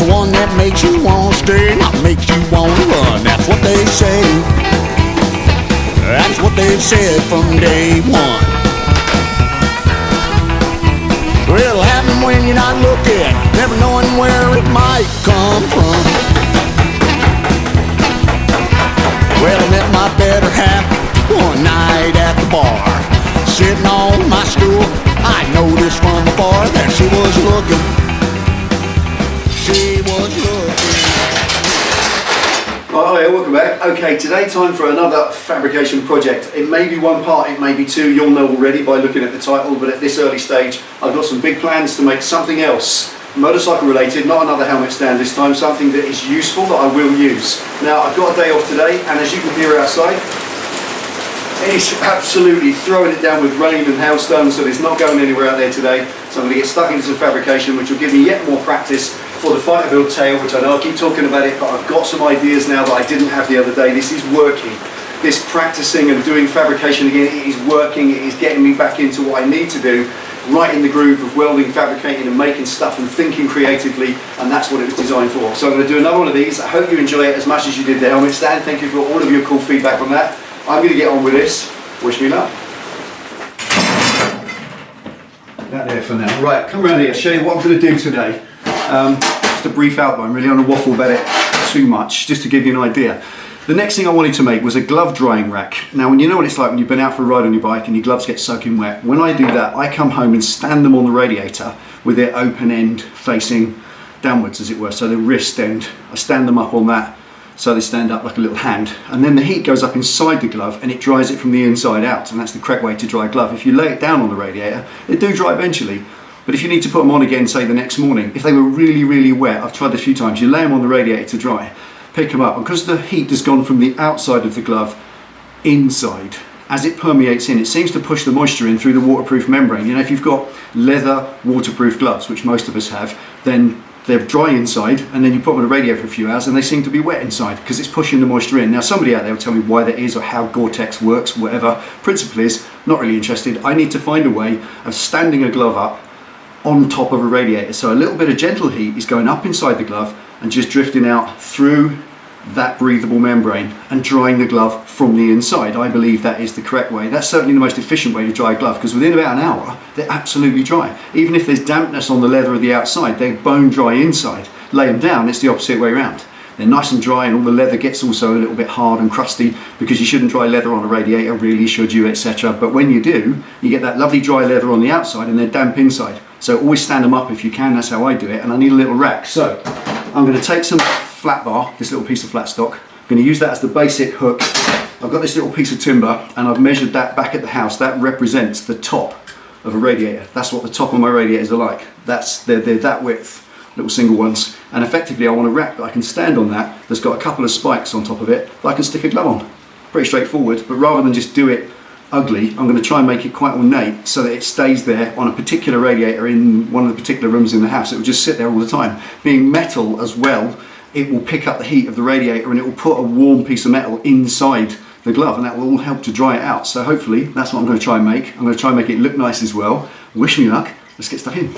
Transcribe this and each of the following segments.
the one that makes you want to stay, not makes you want to run. That's what they say. That's what they've said from day one. Well, it'll happen when you're not looking, never knowing where it might come from. Well, I met my better half one night at the bar. Sitting on my stool, I noticed from afar that she was looking. She was looking. Hi, welcome back. Okay, today time for another fabrication project. It may be one part, it may be two, you'll know already by looking at the title, but at this early stage I've got some big plans to make something else, motorcycle related, not another helmet stand this time, something that is useful that I will use. Now I've got a day off today, and as you can hear outside, it's absolutely throwing it down with rain and hailstones, so it's not going anywhere out there today. So I'm going to get stuck into some fabrication, which will give me yet more practice for the fighter build tail, which I know I keep talking about it, but I've got some ideas now that I didn't have the other day. This is working. This practicing and doing fabrication again, it is working. It is getting me back into what I need to do, right in the groove of welding, fabricating and making stuff and thinking creatively, and that's what it was designed for. So I'm going to do another one of these. I hope you enjoy it as much as you did the helmet stand. Thank you for all of your cool feedback on that. I'm going to get on with this. Wish me luck. That there for now. Right, come around here, show you what I'm going to do today. Just a brief outline, really. I'm going to waffle about it too much, just to give you an idea. The next thing I wanted to make was a glove drying rack. Now, when you know what it's like when you've been out for a ride on your bike and your gloves get soaking wet, when I do that, I come home and stand them on the radiator with their open end facing downwards, as it were, so the wrist end. I stand them up on that so they stand up like a little hand, and then the heat goes up inside the glove and it dries it from the inside out, and that's the correct way to dry a glove. If you lay it down on the radiator, they do dry eventually, but if you need to put them on again, say the next morning, if they were really, really wet, I've tried this a few times, you lay them on the radiator to dry, pick them up, and because the heat has gone from the outside of the glove inside, as it permeates in, it seems to push the moisture in through the waterproof membrane. You know, if you've got leather waterproof gloves, which most of us have, then they're dry inside, and then you put them on a radiator for a few hours and they seem to be wet inside because it's pushing the moisture in. Now, somebody out there will tell me why that is or how Gore-Tex works, whatever. Principle is, not really interested. I need to find a way of standing a glove up on top of a radiator, so a little bit of gentle heat is going up inside the glove and just drifting out through that breathable membrane and drying the glove from the inside. I believe that is the correct way. That's certainly the most efficient way to dry a glove, because within about an hour they're absolutely dry. Even if there's dampness on the leather of the outside, they're bone dry inside. Lay them down, it's the opposite way around. They're nice and dry, and all the leather gets also a little bit hard and crusty, because you shouldn't dry leather on a radiator, really, should you, etc. But when you do, you get that lovely dry leather on the outside and they're damp inside. So always stand them up if you can. That's how I do it, and I need a little rack. So I'm going to take some flat bar, this little piece of flat stock. I'm going to use that as the basic hook. I've got this little piece of timber and I've measured that back at the house. That represents the top of a radiator. That's what the top of my radiators are like. They're that width, little single ones. And effectively I want a rack that I can stand on that's got a couple of spikes on top of it that I can stick a glove on. Pretty straightforward, but rather than just do it ugly, I'm going to try and make it quite ornate so that it stays there on a particular radiator in one of the particular rooms in the house. It will just sit there all the time. Being metal as well, it will pick up the heat of the radiator and it will put a warm piece of metal inside the glove, and that will all help to dry it out. So hopefully that's what I'm going to try and make. I'm going to try and make it look nice as well. Wish me luck. Let's get stuck in.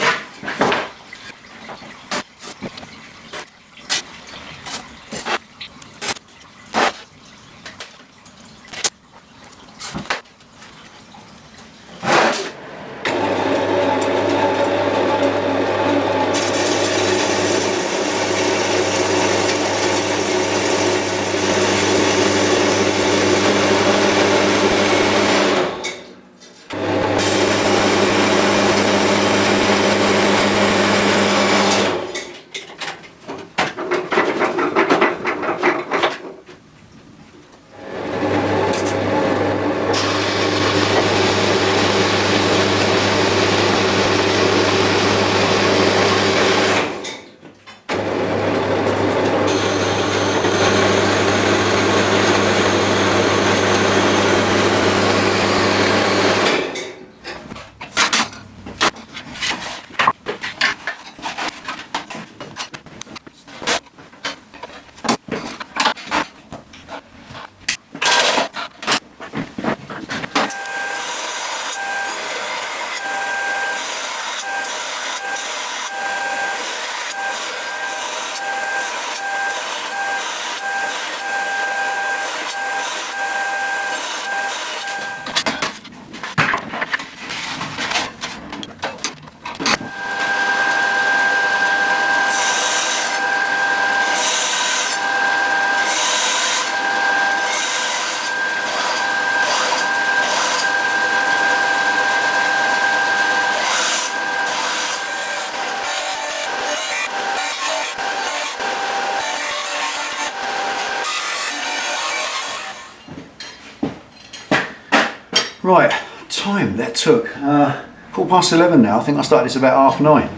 Right, time that took. 11:15 now. I think I started this about 9:30.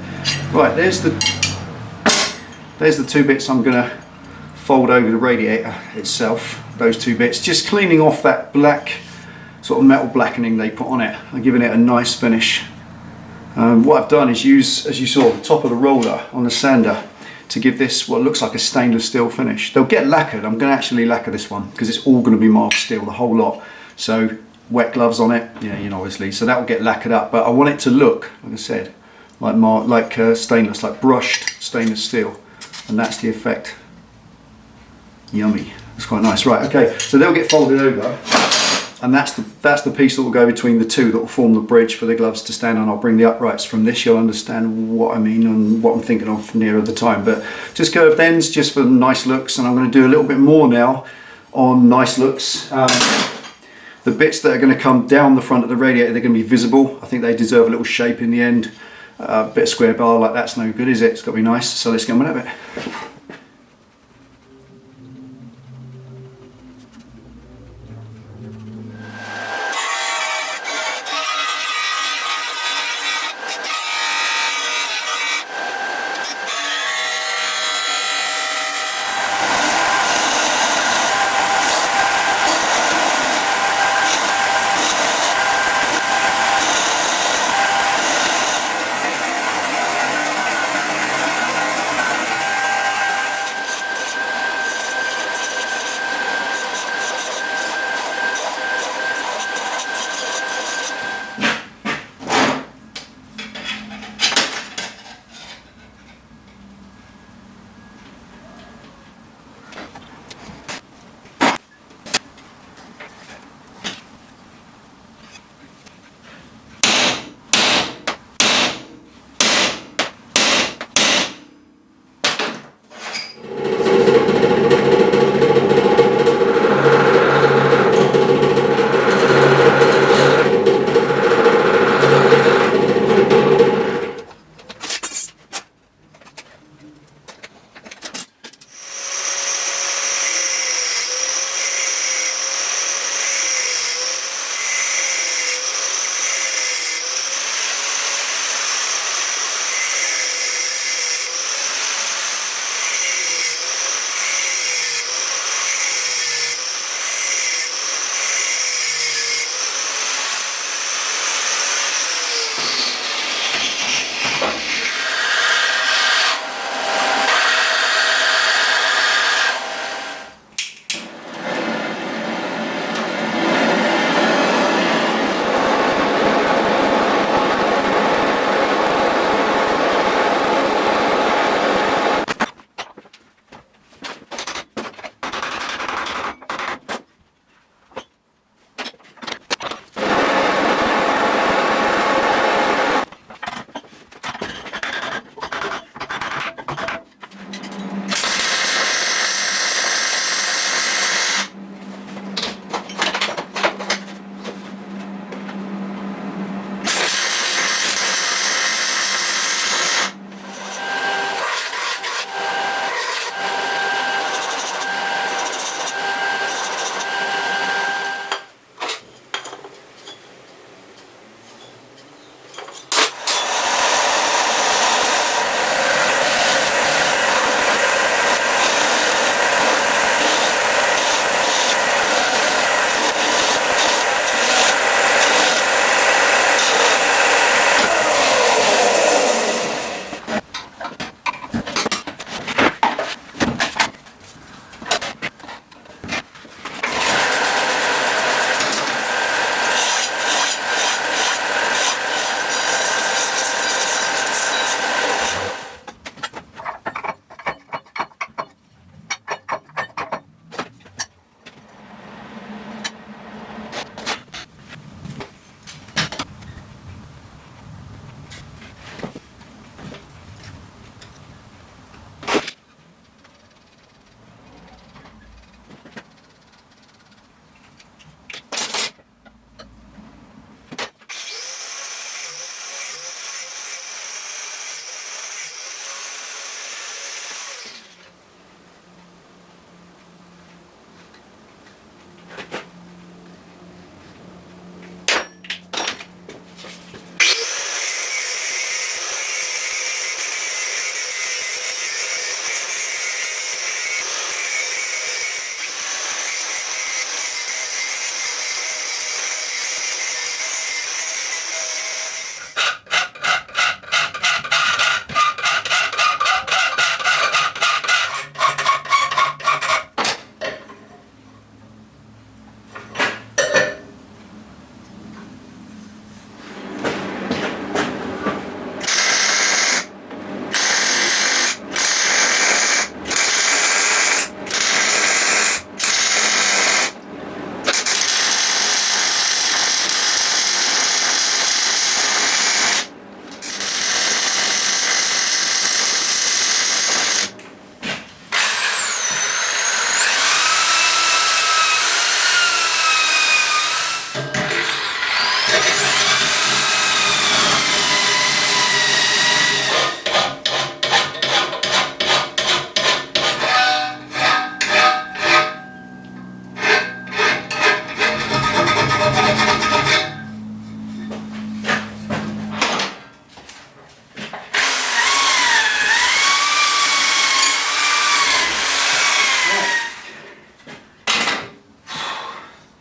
Right, there's the two bits I'm gonna fold over the radiator itself. Those two bits, just cleaning off that black sort of metal blackening they put on it and giving it a nice finish. What I've done is use, as you saw, the top of the roller on the sander to give this what looks like a stainless steel finish. They'll get lacquered. I'm going to actually lacquer this one because it's all going to be mild steel, the whole lot. So wet gloves on it, yeah, you know, obviously. So that will get lacquered up, but I want it to look, like I said, like stainless, like brushed stainless steel, and that's the effect. Yummy. It's quite nice. Right, okay. So they'll get folded over. And that's the piece that will go between the two that will form the bridge for the gloves to stand on. I'll bring the uprights from this, you'll understand what I mean and what I'm thinking of nearer the time. But just curved ends, just for nice looks, and I'm going to do a little bit more now on nice looks. The bits that are going to come down the front of the radiator, they're going to be visible. I think they deserve a little shape in the end. A bit of square bar like that's no good, is it? It's got to be nice, so let's get on with it.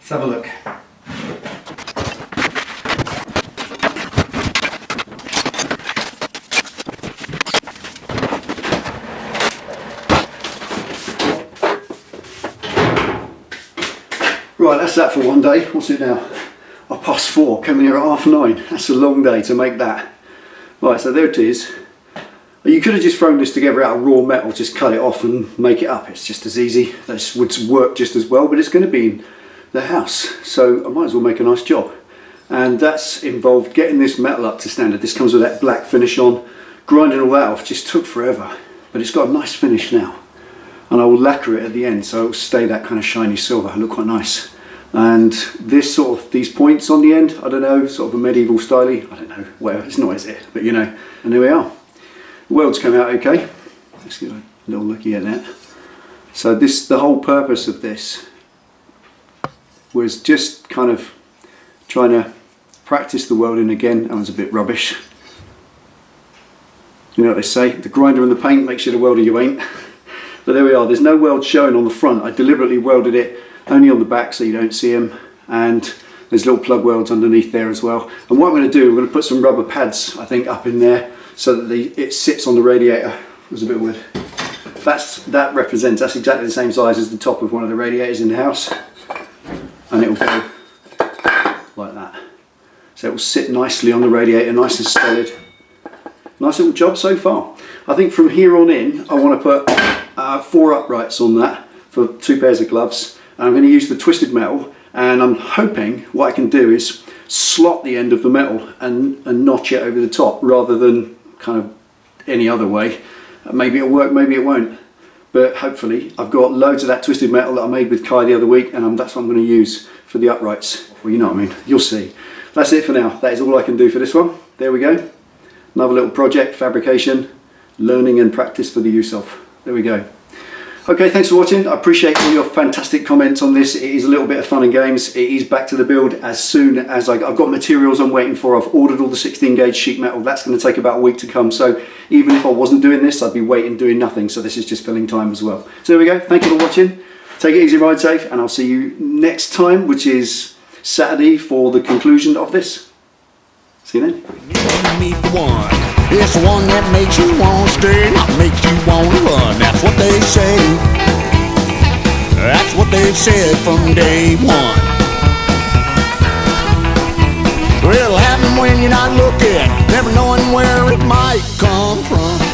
Let's have a look. Right, that's that for one day. What's it now? 4:30, coming here at 9:30. That's a long day to make that. Right, so there it is. You could have just thrown this together out of raw metal, just cut it off and make it up. It's just as easy. This would work just as well, but it's going to be in the house, so I might as well make a nice job. And that's involved getting this metal up to standard. This comes with that black finish on. Grinding all that off just took forever, but it's got a nice finish now. And I will lacquer it at the end, so it will stay that kind of shiny silver. It'll look quite nice. And this sort of, these points on the end, I don't know, sort of a medieval styly, I don't know, well, it's not, is it? But you know, and there we are. The weld's come out okay. Let's get a little looky at that. So this, the whole purpose of this was just kind of trying to practice the welding again. That was a bit rubbish. You know what they say, the grinder and the paint makes you the welder you ain't. But there we are, there's no weld showing on the front. I deliberately welded it only on the back so you don't see them, and there's little plug welds underneath there as well. And what I'm going to do, I'm going to put some rubber pads, I think, up in there so that it sits on the radiator. It was a bit weird. That's exactly the same size as the top of one of the radiators in the house, and it will go like that. So it will sit nicely on the radiator, nice and solid. Nice little job so far. I think from here on in, I want to put 4 uprights on that for 2 pairs of gloves. And I'm going to use the twisted metal, and I'm hoping what I can do is slot the end of the metal and notch it over the top rather than kind of any other way. Maybe it'll work, maybe it won't. But hopefully I've got loads of that twisted metal that I made with Kai the other week, and that's what I'm going to use for the uprights. Well, you know what I mean, you'll see. That's it for now. That is all I can do for this one. There we go. Another little project, fabrication, learning and practice for the use of. There we go. Okay, thanks for watching. I appreciate all your fantastic comments on this. It is a little bit of fun and games. It is back to the build as soon as I've got materials I'm waiting for. I've ordered all the 16 gauge sheet metal. That's going to take about a week to come. So even if I wasn't doing this, I'd be waiting, doing nothing. So this is just filling time as well. So there we go. Thank you for watching. Take it easy, ride safe, and I'll see you next time, which is Saturday for the conclusion of this. See you then. Meet the one. It's the one that makes you want to stay, not makes you want to run. That's what they say. That's what they said from day one. Well, it'll happen when you're not looking, never knowing where it might come from.